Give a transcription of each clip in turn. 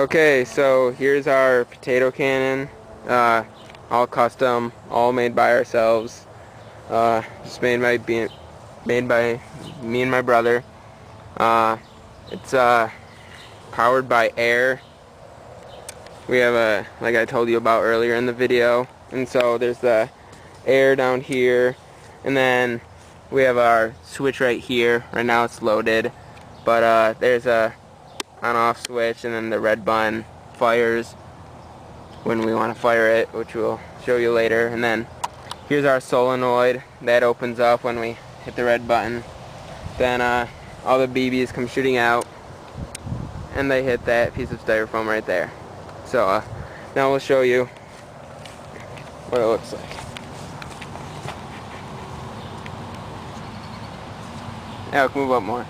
Okay, so here's our potato cannon, all custom, all made by ourselves, just made by me and my brother. It's powered by air. We have like I told you about earlier in the video, and so there's the air down here, and then we have our switch right here. Right now it's loaded, but there's a on-off switch, and then the red button fires when we want to fire it, which we'll show you later. And then here's our solenoid that opens up when we hit the red button. Then all the BBs come shooting out, and they hit that piece of styrofoam right there. So now we'll show you what it looks like. Yeah, move up more.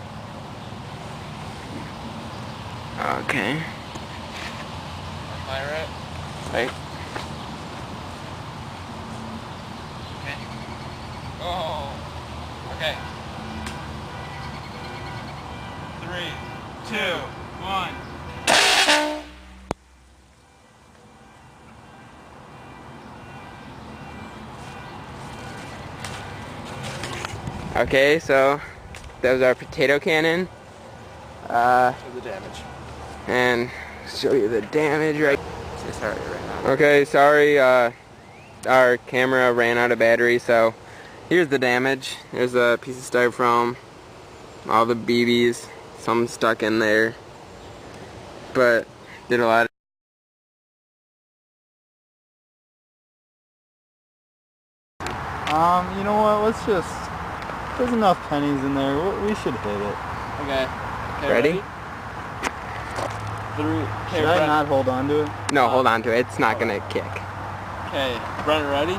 Okay. Fire it. Right. Okay. Oh. Okay. 3, 2, 1. Okay, so that was our potato cannon. Show the damage. And show you the damage right. Okay, sorry, our camera ran out of battery, so here's the damage. There's a piece of styrofoam, all the BBs, some stuck in there, but did a lot of you know what, there's enough pennies in there, we should hit it. Okay. Ready? 3. Okay, Should I not hold on to it? No, hold on to it. It's not gonna kick. Okay, Brennan, ready?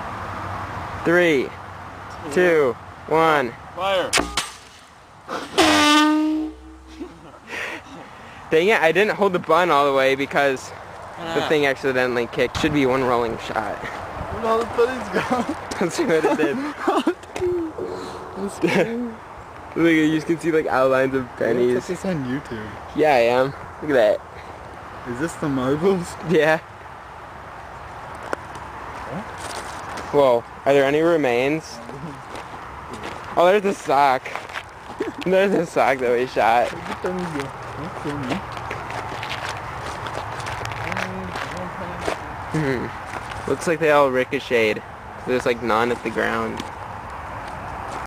3, 2, 1. Fire! Dang it, I didn't hold the button all the way because the thing accidentally kicked. Should be one rolling shot. Where'd all the pennies go? Let's see what it did. Look, you can see like outlines of pennies. Put this on YouTube. Yeah, I am. Look at that. Is this the marbles? Yeah. Whoa, are there any remains? Oh, there's a sock. There's a sock that we shot. Where'd the pennies go? Don't kill me. Looks like they all ricocheted. There's like none at the ground.